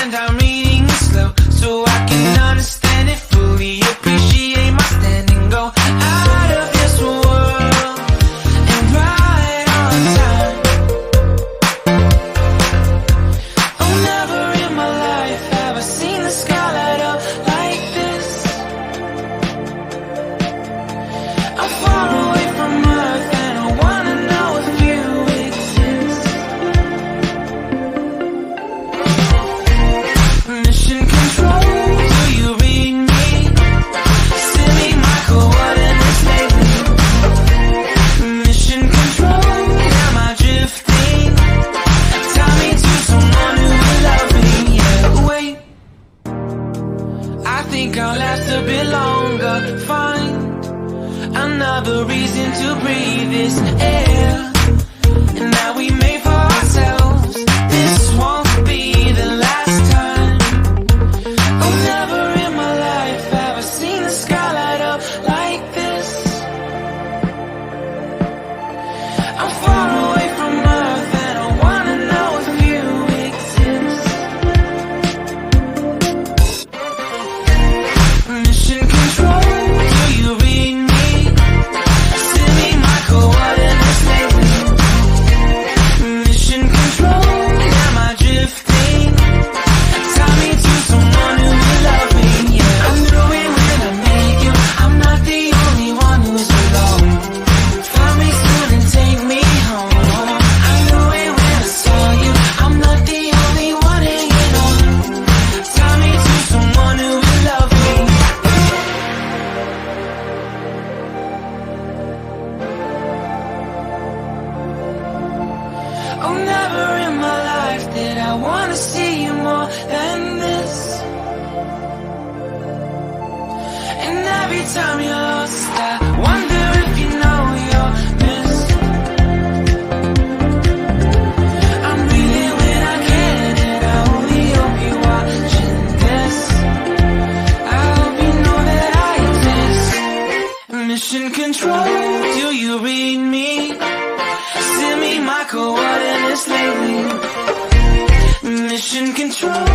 and I'm reading it slow so I can understand it fully. Appreciate my stand and go out of this world and ride on time. Oh, never in my life have I seen the sky light up like this. I'm far away from Earth and I wanna know if you exist. Mission control, do you read me? Send me my coordinates lately. Mission control, am I drifting? Tie me to someone who will love me. Yeah, wait, I think I'll last a bit longer. Find another reason to breathe this air, and that we made for ourselves. This won't be the last time. Oh, never in my life have I seen the sky light up like this. I'm far away from Earth and I wanna know if you exist. Mission control, do you read me? Send me my coordinates lately. Mission control, am I drifting? Tie me to someone who will love me. Yeah, I knew it when I met you. I'm not the only one who's alone. Find me soon and take me home. I knew it when I saw you. I'm not the only one hanging on. Tie me to someone who will love me. Oh, never in my life did I wanna see you more than this. And every time you're lost, I wonder if you know you're missed. I'm breathing when I can, and I only hope you're watching this. I hope you know that I exist. Mission control, do you read me? Send me my coordinates lately. Mission control,